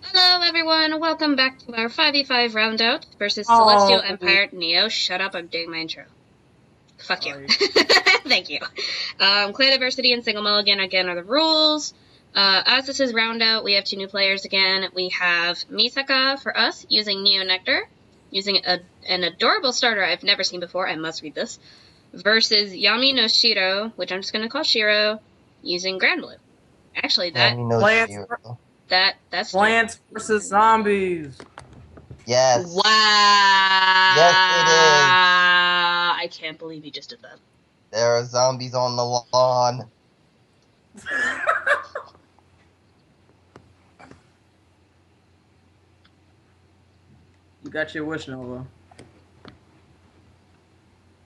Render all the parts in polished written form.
Hello everyone, welcome back to our 5v5 roundout versus Oh. Celestial Empire. Neo, shut up, I'm doing my intro. Fuck you. Sorry. Thank you. Clear Diversity and Single Mulligan again are the rules. As this is roundout, we have two new players again. We have Misaka for us, using Neo Nectar, using an adorable starter I've never seen before, I must read this, versus Yami no Shiro, which I'm just gonna call Shiro, using Granblue. Actually, that's Plants versus Zombies. Yes. Wow. Yes, it is. I can't believe you just did that. There are zombies on the lawn. You got your wish, Nova.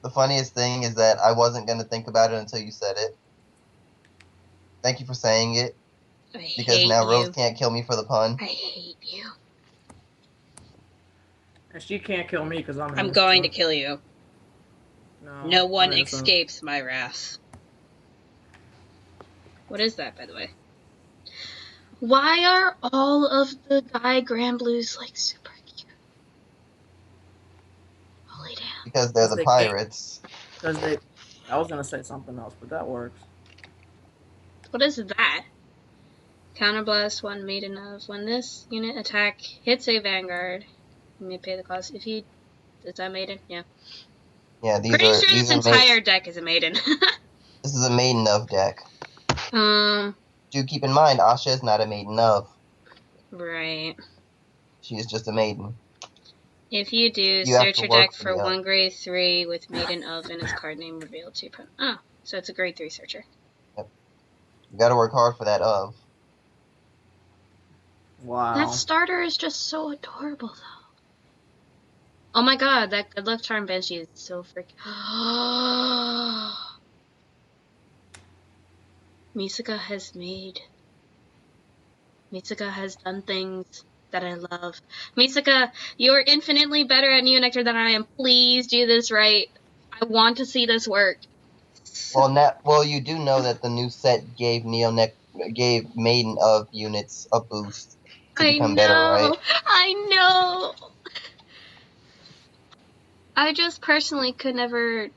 The funniest thing is that I wasn't going to think about it until you said it. Thank you for saying it. Because now Rose can't kill me for the pun. I hate you. And she can't kill me because I'm going to kill you. No one I'm escapes my wrath. What is that, by the way? Why are all of the guy Granblues like super cute? Holy damn. Because they're the pirates. Because they... I was going to say something else, but that works. What is that? Counterblast one maiden of. When this unit attack hits a vanguard, you may pay the cost. If you... Is that maiden? Yeah. Yeah, these Pretty are... sure this entire deck is a maiden. This is a maiden of deck. Do keep in mind, Asha is not a maiden of. Right. She is just a maiden. If you do, search your deck for one grade 3 with maiden of and its card name revealed to you. Oh, so it's a grade 3 searcher. Yep. You gotta work hard for that of. Wow. That starter is just so adorable, though. Oh my god, that good luck charm Banshee is so freaking... Misaka has done things that I love. Misaka, you're infinitely better at Neo Nectar than I am. Please do this right. I want to see this work. Well, you do know that the new set gave gave Maiden of units a boost to become better, right? I know. I just personally could never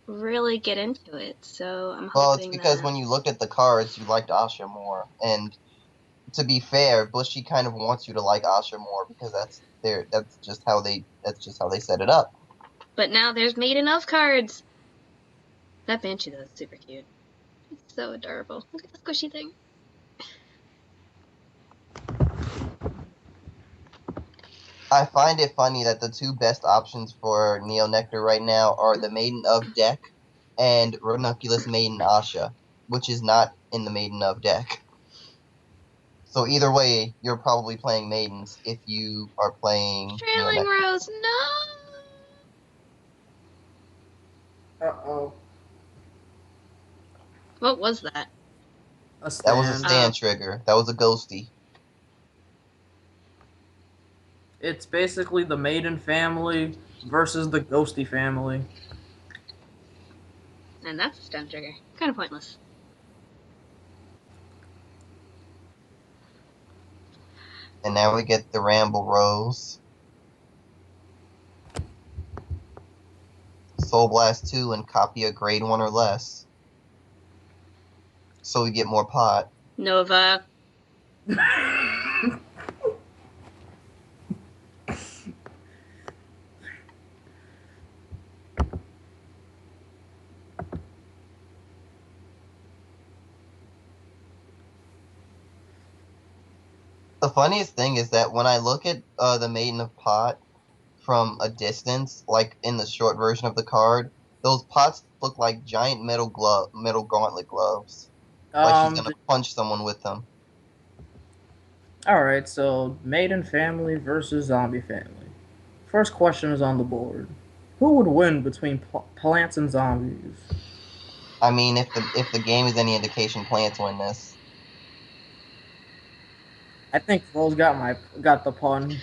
really get into it, so I'm hoping. Well, it's because when you looked at the cards, you liked Asha more, and to be fair, Bushy kind of wants you to like Asha more because that's just how they set it up. But now there's Maiden of cards. That Banshee though is super cute. It's so adorable. Look at the squishy thing. I find it funny that the two best options for Neo Nectar right now are the Maiden of deck and Ranunculus Maiden Asha, which is not in the Maiden of deck. So either way, you're probably playing Maidens if you are playing Trailing Rose, no! Uh-oh. What was that? That was a stand trigger. That was a ghosty. It's basically the Maiden family versus the Ghosty family. And that's a stand trigger. Kind of pointless. And now we get the Ramble Rose. Soul Blast 2 and copy a grade 1 or less. So we get more pot. Nova. The funniest thing is that when I look at the Maiden of Pot from a distance, like in the short version of the card, those pots look like giant metal gauntlet gloves. Like he's gonna punch someone with them. Alright, so Maiden family versus Zombie family. First question is on the board. Who would win between plants and zombies? I mean, if the game is any indication, plants win this. I think Rose got the pun.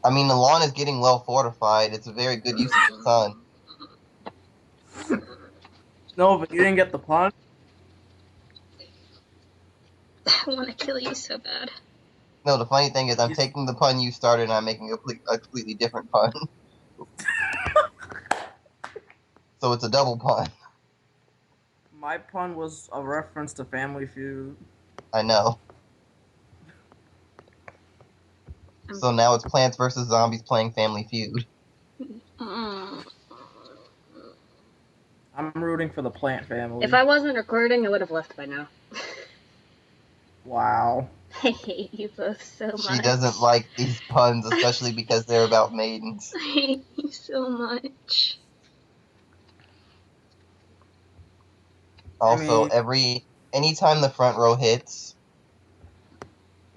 I mean, the lawn is getting well fortified. It's a very good use of the sun. No, but you didn't get the pun? I want to kill you so bad. No, the funny thing is I'm taking the pun you started and I'm making a completely different pun. So it's a double pun. My pun was a reference to Family Feud. I know. So now it's Plants vs. Zombies playing Family Feud. Mm. I'm rooting for the plant family. If I wasn't recording, I would have left by now. Wow. I hate you both so much. She doesn't like these puns, especially because they're about maidens. I hate you so much. Also, anytime the front row hits,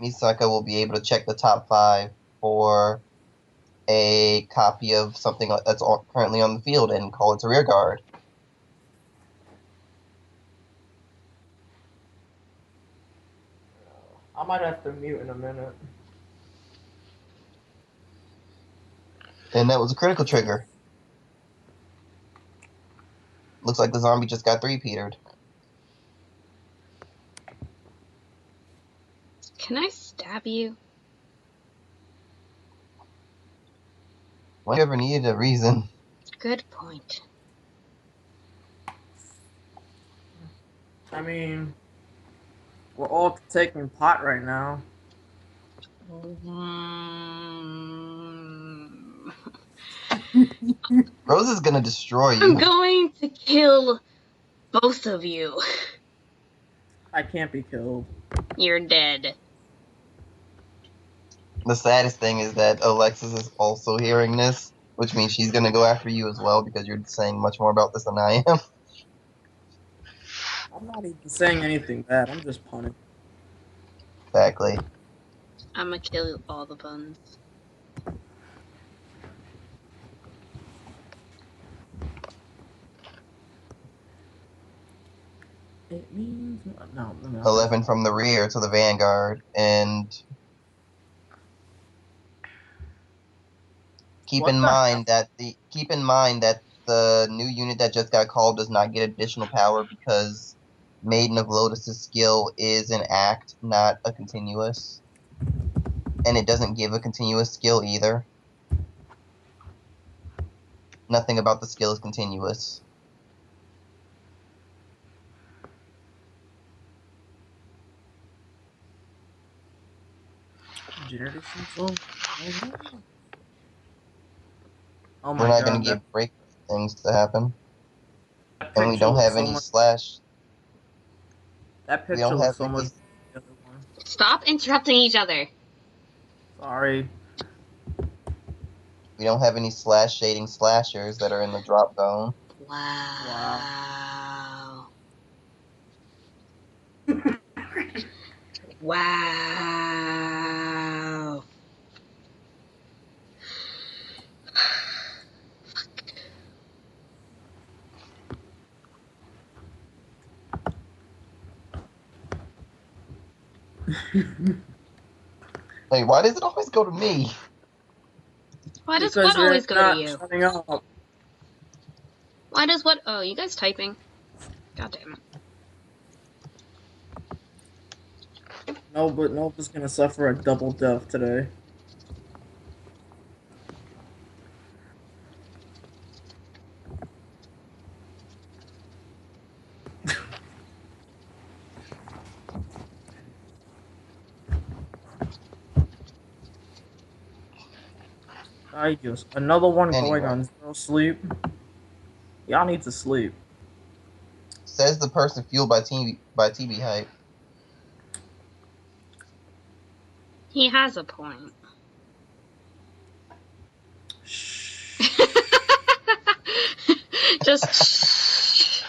Misaka will be able to check the top 5 for a copy of something that's currently on the field and call it a rear guard. I might have to mute in a minute. And that was a critical trigger. Looks like the zombie just got 3-peatered. Can I stab you? When you ever needed a reason. Good point. I mean, we're all taking pot right now. Rose is gonna destroy you. I'm going to kill both of you. I can't be killed. You're dead. The saddest thing is that Alexis is also hearing this, which means she's gonna go after you as well because you're saying much more about this than I am. I'm not even saying anything bad. I'm just punning. Exactly. I'm gonna kill all the puns. It means no. 11 from the rear to the vanguard, and keep in mind that the new unit that just got called does not get additional power because Maiden of Lotus's skill is an act, not a continuous, and it doesn't give a continuous skill either. Nothing about the skill is continuous. Oh my We're not god, going to give break things to happen. And we don't have any slash. That picture looks so much. Stop interrupting each other. Sorry. We don't have any slash shading slashers that are in the drop zone. Wow. Wow. Hey, why does it always go to me? Why does what always go to you? Shutting up. Why does what? Oh, you guys typing? God damn it. No, but Nova's gonna suffer a double death today. Another one going on 0 sleep. Y'all need to sleep. Says the person fueled by TB hype. He has a point. Shh. Just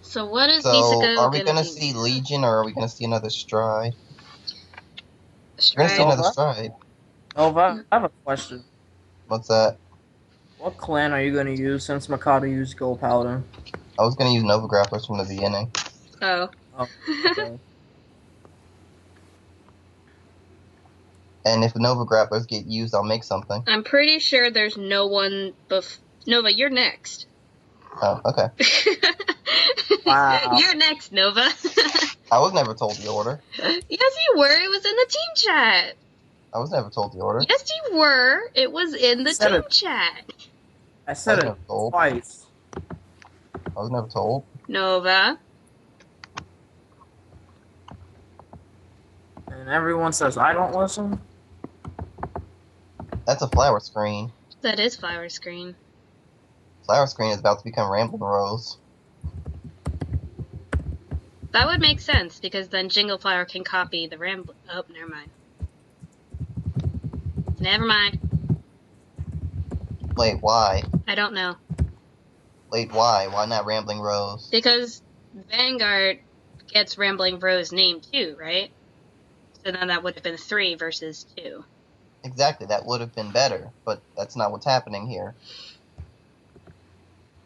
So what is So, Misaka are we gonna gonna be? see Legion or are we gonna see another Stride? We're gonna see Stride. another Stride. Nova, I have a question. What's that? What clan are you going to use since Mikado used Gold Paladin? I was gonna use Nova Grapplers from the beginning. Oh. Oh, okay. And if Nova Grapplers get used, I'll make something. I'm pretty sure there's no one Nova, you're next. Oh, okay. Wow. You're next, Nova. I was never told the order. Yes, you were. It was in the team chat. I was never told the order. Yes, you were. It was in the Said team it. chat. I said I was it never told. twice. I was never told. Nova. And everyone says I don't listen. That's a flower screen. That is Flower Screen. Flower screen is about to become Rambling Rose. That would make sense, because then Jingle Flower can copy the Ramble. Oh, never mind. Never mind. Wait, why? I don't know. Wait, why? Why not Rambling Rose? Because Vanguard gets Rambling Rose name too, right? So then that would have been 3 versus 2. Exactly, that would have been better, but that's not what's happening here.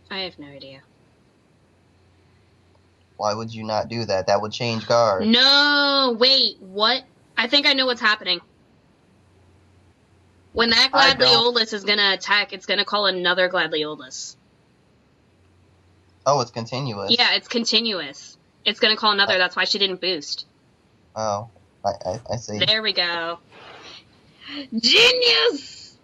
I have no idea. Why would you not do that? That would change guard. No, wait, what? I think I know what's happening. When that I don't. Gladleolus is gonna attack, it's gonna call another Gladleolus. Oh, it's continuous. Yeah, it's continuous. It's gonna call another, that's why she didn't boost. Oh, I see. There we go. Genius!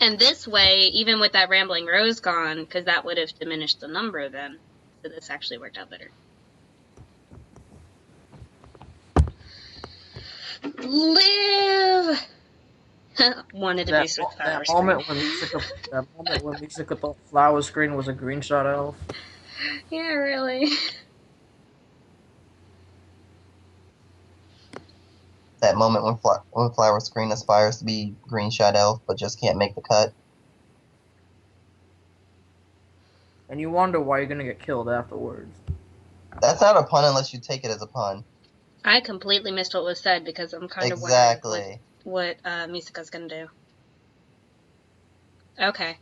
And this way, even with that Rambling Rose gone, because that would have diminished the number then, so this actually worked out better. Live! Wanted to boost with Flower That Screen. moment when Misaka thought Flower Screen was a green shot elf. Yeah, really. That moment when Flower Screen aspires to be Green Shot Elf, but just can't make the cut. And you wonder why you're gonna get killed afterwards. That's not a pun unless you take it as a pun. I completely missed what was said because I'm kind of Exactly. wondering what Misaka's gonna do. Okay.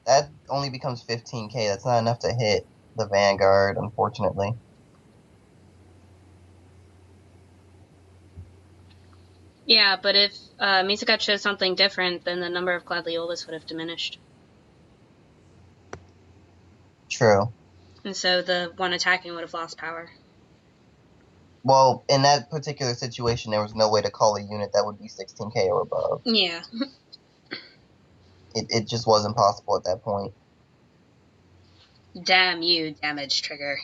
That only becomes 15k. That's not enough to hit the Vanguard, unfortunately. Yeah, but if Misaka chose something different, then the number of Gladleolus would have diminished. True. And so the one attacking would have lost power. Well, in that particular situation, there was no way to call a unit that would be 16k or above. Yeah. It just wasn't possible at that point. Damn you, damage trigger.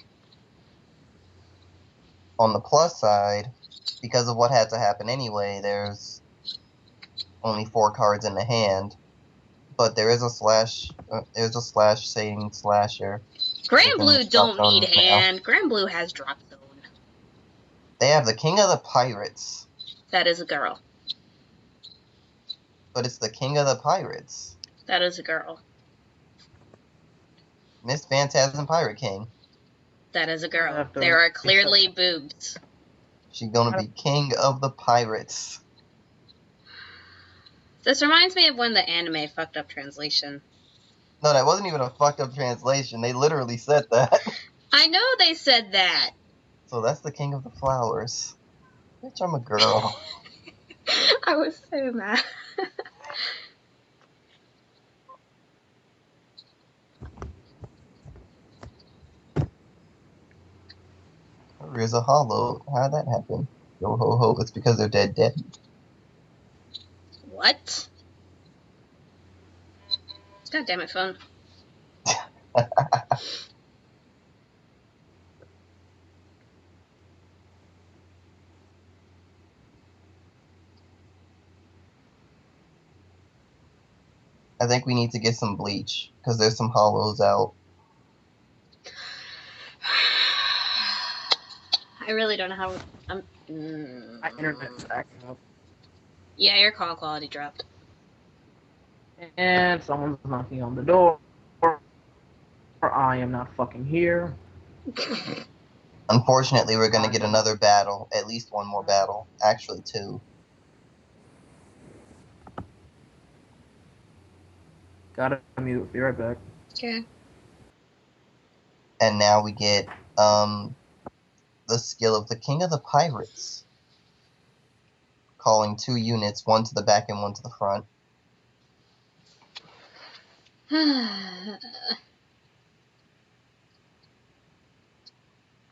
On the plus side, because of what had to happen anyway, there's only 4 cards in the hand, but there is a slash saying slasher. Granblue don't Drop need zone now. hand. Granblue has drop zone. They have the King of the Pirates, That is a girl. but it's the King of the Pirates. That is a girl. Miss Phantasm Pirate King. That is a girl. After- There are clearly boobs. She's gonna be King of the Pirates. This reminds me of when the anime fucked up translation. No, that wasn't even a fucked up translation. They literally said that. I know they said that. So that's the King of the Flowers. Bitch, I'm a girl. I was so mad. Where's a hollow? How'd that happen? Yo ho ho, it's because they're dead. What? God damn it, phone. I think we need to get some bleach, because there's some hollows out. I really don't know how. My internet's acting up. Yeah, your call quality dropped. And someone's knocking on the door. I am not fucking here. Unfortunately, we're gonna get another battle. At least one more battle. Actually, two. Gotta mute. Be right back. Okay. And now we get the skill of the King of the Pirates. Calling 2 units, one to the back and one to the front.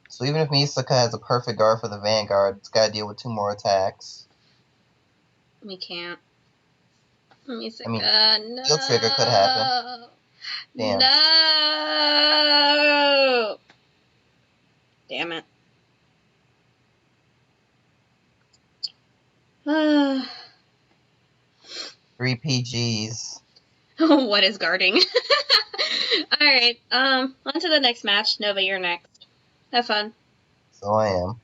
So even if Misaka has a perfect guard for the Vanguard, it's gotta deal with 2 more attacks. We can't. Misaka, I mean, no. Steel Trigger could happen. Damn. No. Damn it. 3 PGs. What is guarding? Alright, on to the next match. Nova, you're next. Have fun. So I am.